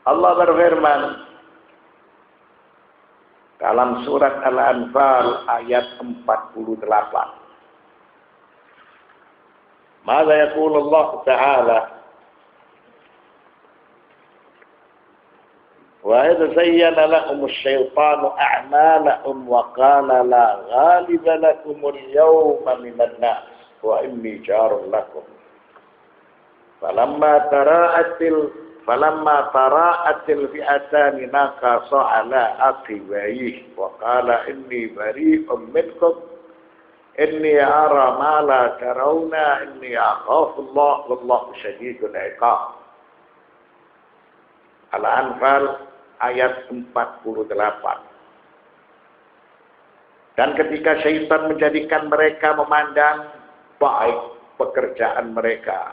Allah berfirman dalam surat Al-Anfal ayat 48. Maka yaqulu Allah Ta'ala wa idza zayyana lahum asy-syaitanu a'malahum wa qala la ghaliba lakum al-yawma minan nas wa inni jarun lakum falamma tara'atil fi'atani nakasa ala aqibaihi wa qala inni bari'un minkum inni ara ma la tarawna inni akhafu Allah wallahu syadidul iqab. Al-Anfal ayat 48. Dan ketika syaitan menjadikan mereka memandang baik pekerjaan mereka,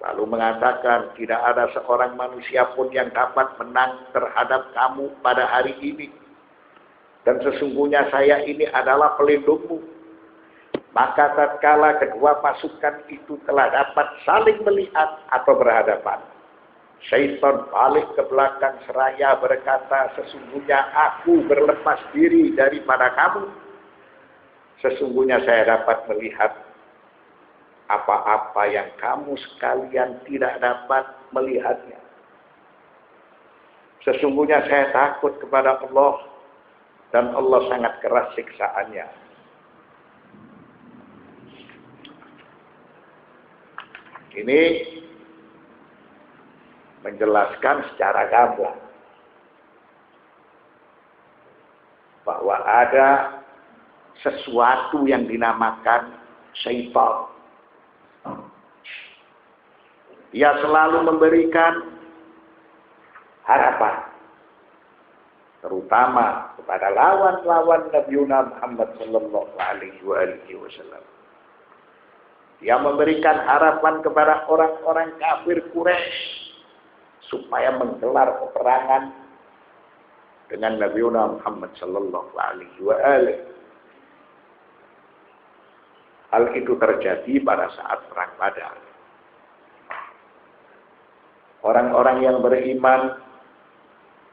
lalu mengatakan tidak ada seorang manusia pun yang dapat menang terhadap kamu pada hari ini. Dan sesungguhnya saya ini adalah pelindungmu. Maka tatkala kedua pasukan itu telah dapat saling melihat atau berhadapan, syaitan balik ke belakang seraya berkata, sesungguhnya aku berlepas diri daripada kamu. Sesungguhnya saya dapat melihat apa-apa yang kamu sekalian tidak dapat melihatnya. Sesungguhnya saya takut kepada Allah dan Allah sangat keras siksaannya. Ini menjelaskan secara gamblang bahwa ada sesuatu yang dinamakan syaitan. Dia selalu memberikan harapan, terutama kepada lawan-lawan Nabi Muhammad sallallahu alaihi wasallam. Dia memberikan harapan kepada orang-orang kafir Quraisy supaya menggelar peperangan dengan Nabi Muhammad sallallahu alaihi wasallam. Hal itu terjadi pada saat perang Badar. Orang-orang yang beriman,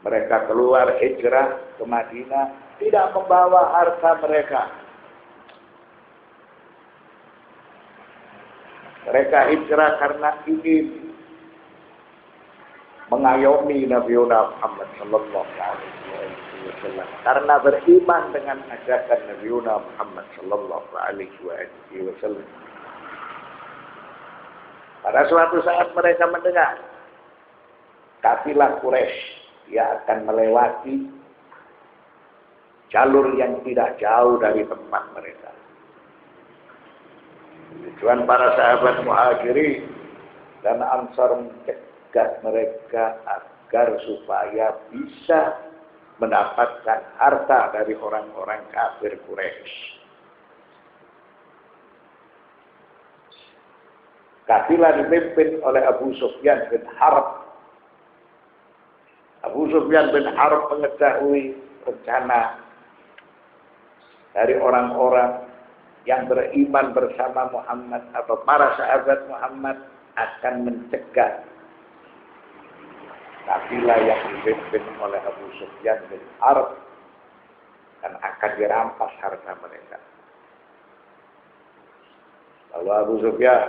mereka keluar hijrah ke Madinah, tidak membawa harta mereka. Mereka hijrah karena ingin mengayomi Nabi Muhammad sallallahu alaihi wasallam, karena beriman dengan ajakan Nabi Muhammad sallallahu alaihi wasallam. Pada suatu saat mereka mendengar kafilah Quraisy dia akan melewati jalur yang tidak jauh dari tempat mereka. Tujuan para sahabat Muhajirin dan Ansar mencegah mereka agar supaya bisa mendapatkan harta dari orang-orang kafir Quraisy. Kafilah dipimpin oleh Abu Sufyan bin Harb. Abu Sufyan bin Harb mengetahui rencana dari orang-orang yang beriman bersama Muhammad atau para sahabat Muhammad akan mencegah kafilah yang dipimpin oleh Abu Sufyan bin Harb dan akan dirampas harta mereka. Lalu Abu Sufyan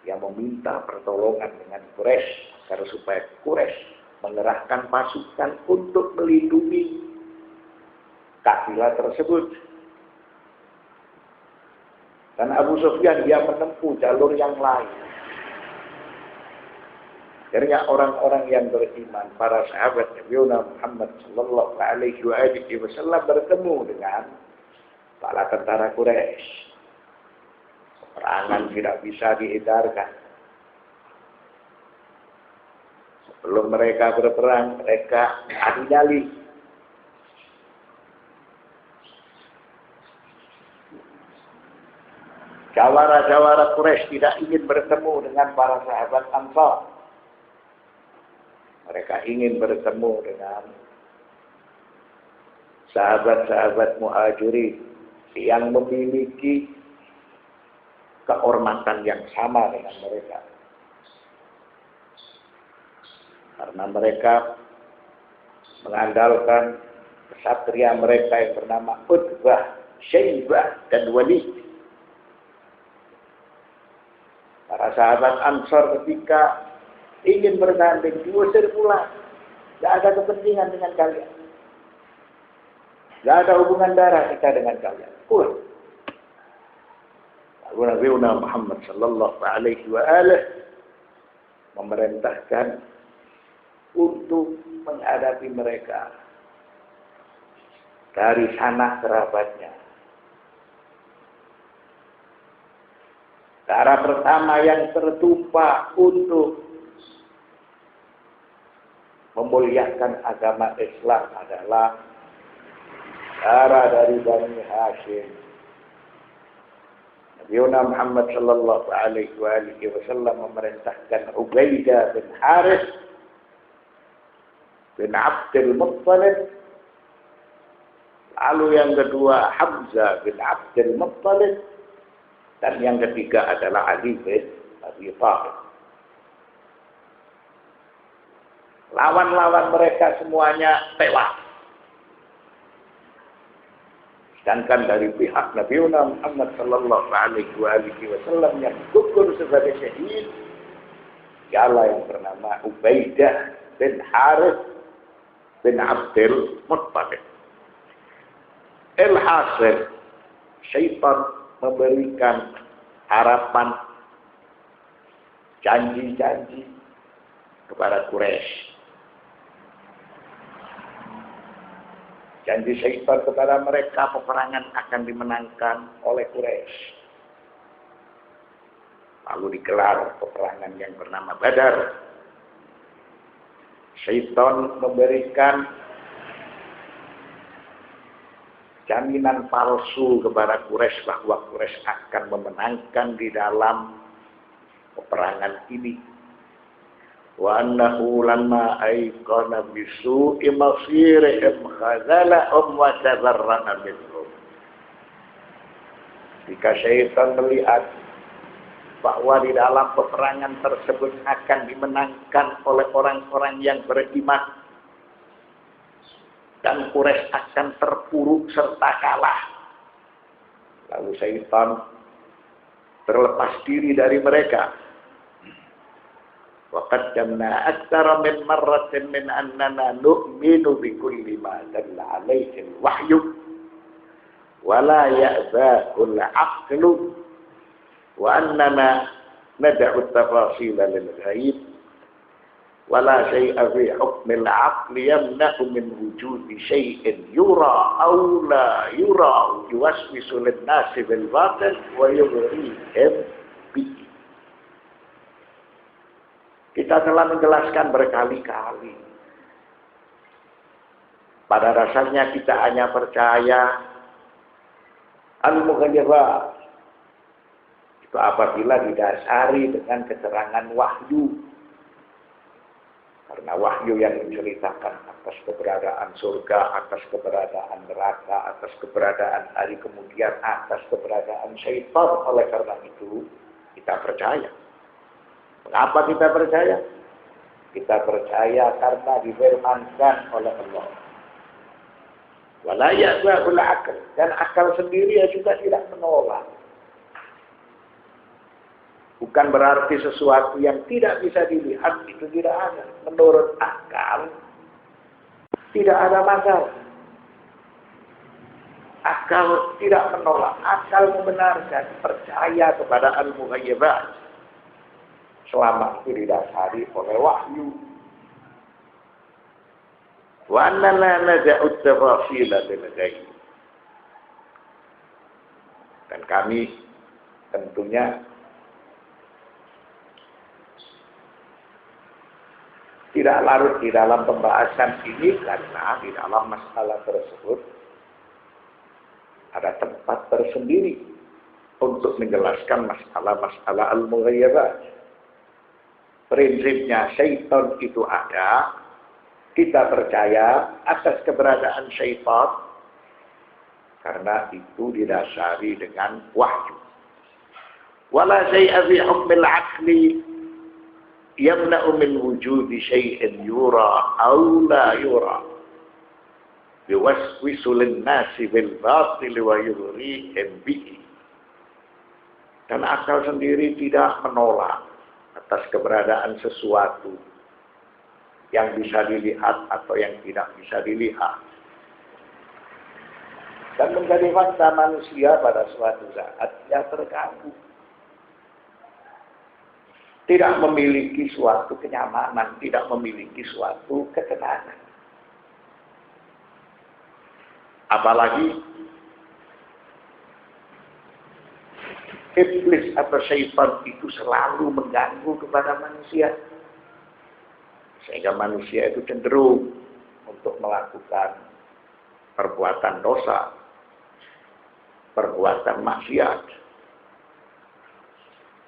yang meminta pertolongan dengan Quraisy agar supaya Quraisy mengerahkan pasukan untuk melindungi kafilah tersebut. Dan Abu Sufyan dia menempuh jalur yang lain. Akhirnya orang-orang yang beriman, para sahabat Nabi Muhammad sallallahu alaihi wasallam bertemu dengan para tentara Quraisy. Peperangan tidak bisa dihindarkan. Sebelum mereka berperang, mereka adu nyali. Jawara-jawara Quraisy tidak ingin bertemu dengan para sahabat Ansar. Mereka ingin bertemu dengan sahabat-sahabat Muhajirin yang memiliki kehormatan yang sama dengan mereka. Karena mereka mengandalkan kesatria mereka yang bernama Utbah, Syaibah, dan Walid. Para sahabat Ansor ketika ingin bertanding diusir pulang. Tidak ada kepentingan dengan kalian. Tidak ada hubungan darah kita dengan kalian. Pulang. Lalu Nabi Muhammad sallallahu alaihi wa alihi memerintahkan untuk menghadapi mereka dari sanak kerabatnya. Cara pertama yang tertumpah untuk memuliakan agama Islam adalah darah dari Bani Hashim. Nabi Muhammad sallallahu alaihi wasallam memerintahkan Ubaidah bin Harith bin Abdul Muttalib, lalu yang kedua Hamzah bin Abdul Muttalib, dan yang ketiga adalah Ali bin Abi Thalib. Lawan-lawan mereka semuanya tewas. Sedangkan dari pihak Nabi Muhammad sallallahu alaihi wasallam yang gugur sebagai syahid ialah yang bernama Ubaidah bin Harith bin Abdul Muttalib. Al-hasil, syaitan memberikan harapan, janji-janji kepada Quraisy. Janji syaitan kepada mereka, peperangan akan dimenangkan oleh Quraisy. Lalu digelar peperangan yang bernama Badar. Syaitan memberikan jaminan palsu kepada Quraisy bahwa Quraisy akan memenangkan di dalam peperangan ini. Wa annahu lamma ayqana bisu'i masirihim khazalahum wa tabarra'a minhum. Jika syaitan melihat bahwa di dalam peperangan tersebut akan dimenangkan oleh orang-orang yang beriman dan Quraisy akan terpuruk serta kalah, lalu syaitan terlepas diri dari mereka. وَقَدَّمْنَا أَكْثَرَ مِنْ مَرَّةٍ مِنْ أَنَّنَا نُؤْمِنُ بِكُلِّ مَا دَلَّ عَلَيْهِ الْوَحْيُ وَلَا يَأْبَاهُ الْعَقْلُ وَأَنَّنَا نَدَعُ التَّفَاصِيلَ لِلْغَيْبِ وَلَا شَيْءَ فِي حُكْمِ الْعَقْلِ يَمْنَعُ مِنْ وُجُودِ شَيْءٍ يُرَى أَوْ لَا يُرَى يُوَسْوِسُ لِلنَّاسِ بِالْبَاطِلِ وَيُغْرِيهِمْ بِهِ. Kita telah menjelaskan berkali-kali. Pada dasarnya kita hanya percaya al-mughayyibah itu apabila didasari dengan keterangan wahyu. Karena wahyu yang menceritakan atas keberadaan surga, atas keberadaan neraka, atas keberadaan hari kemudian, atas keberadaan syaitan. Oleh karena itu kita percaya. Mengapa kita percaya? Kita percaya karena difirmankan oleh Allah. Wala ya'ba'ul akal, dan akal sendiri juga tidak menolak. Bukan berarti sesuatu yang tidak bisa dilihat itu tidak ada. Menurut akal tidak ada masalah. Akal tidak menolak, akal membenarkan, percaya kepada al-mughayyibah. Selama itu didasari oleh wahyu. Wa annana nada'u at-tafasila bil ghaib. Dan kami tentunya tidak larut di dalam pembahasan ini karena di dalam masalah tersebut ada tempat tersendiri untuk menjelaskan masalah-masalah al-mughayyibah. Prinsipnya syaitan itu ada, kita percaya atas keberadaan syaitan karena itu didasari dengan wahyu. Wala syai'a fi hukmil aqli, yamna'u min wujudi syai'in yura aw la yura yuwaswisu lin-nasi bil batil wa yurihim bihi. Dan akal sendiri tidak menolak atas keberadaan sesuatu yang bisa dilihat atau yang tidak bisa dilihat. Dan menjadi fakta manusia pada suatu saat dia terganggu. Tidak memiliki suatu kenyamanan, tidak memiliki suatu ketenangan. Apalagi iblis atau syaitan itu selalu mengganggu kepada manusia. Sehingga manusia itu cenderung untuk melakukan perbuatan dosa, perbuatan maksiat.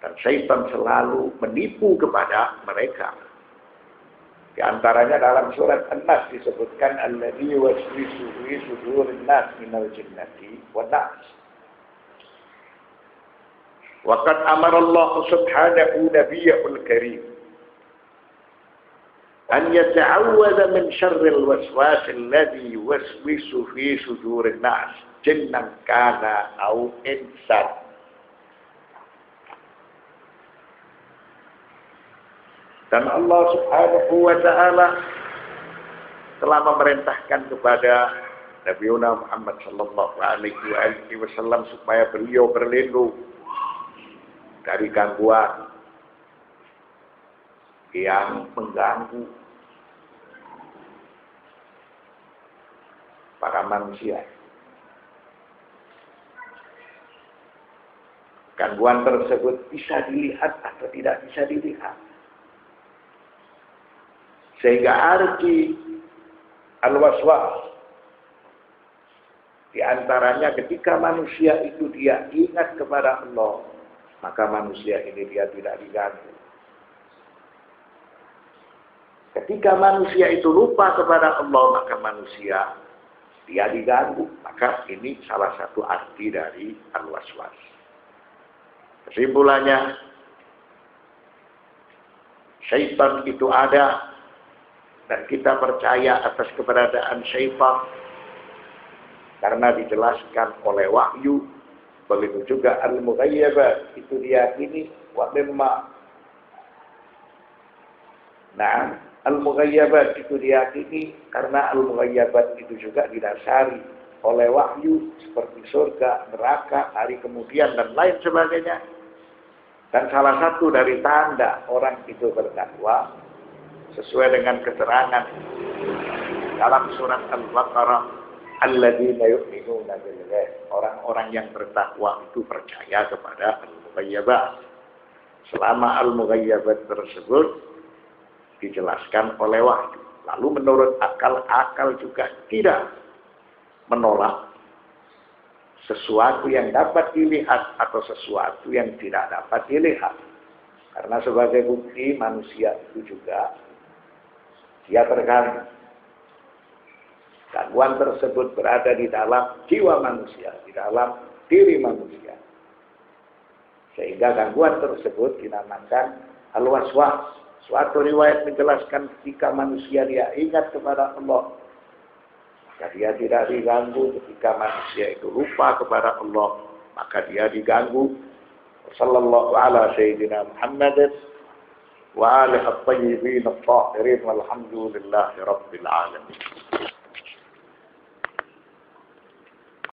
Dan syaitan selalu menipu kepada mereka. Di antaranya dalam surat An-Nas disebutkan alladzi yuwaswisu fi sudurin nas minal jinnati wan nas. Wa qad amara Allah subhanahu nabiyyul karim an yata'awwadha min syarril waswasil ladzi yuwaswisu fi sudurin nas jinnan kana aw insan. Dan Allah subhanahu wa ta'ala telah memerintahkan kepada Nabi Muhammad sallallahu alaihi wasallam supaya beliau berlindung dari gangguan yang mengganggu para manusia. Gangguan tersebut bisa dilihat atau tidak bisa dilihat. Sehingga arti al-waswas di antaranya ketika manusia itu dia ingat kepada Allah, maka manusia ini dia tidak diganggu. Ketika manusia itu lupa kepada Allah, maka manusia dia diganggu. Maka ini salah satu arti dari al-waswas. Kesimpulannya, syaitan itu ada. Dan kita percaya atas keberadaan syaitan karena dijelaskan oleh wahyu. Begitu juga al-mughayyabat itu diyakini wa mimma. Nah, al-mughayyabat itu diyakini karena al-mughayyabat itu juga didasari oleh wahyu seperti surga, neraka, hari kemudian dan lain sebagainya. Dan salah satu dari tanda orang itu bertakwa sesuai dengan keterangan dalam surat Al-Baqarah, alladzina yu'minuna bil ghaib. Orang-orang yang bertakwa itu percaya kepada al-mughayyabat. Selama al-mughayyabat tersebut dijelaskan oleh wahyu. Lalu menurut akal juga tidak menolak sesuatu yang dapat dilihat atau sesuatu yang tidak dapat dilihat. Karena sebagai bukti manusia itu juga dia terganggu. Gangguan tersebut berada di dalam jiwa manusia, di dalam diri manusia. Sehingga gangguan tersebut dinamakan al-waswas. Suatu riwayat menjelaskan ketika manusia dia ingat kepada Allah, maka dia tidak diganggu. Ketika manusia itu lupa kepada Allah, maka dia diganggu. Sallallahu ala sayyidina Muhammadin wa alihi at-tayyibin at-tahirin walhamdulillahi rabbil alamin.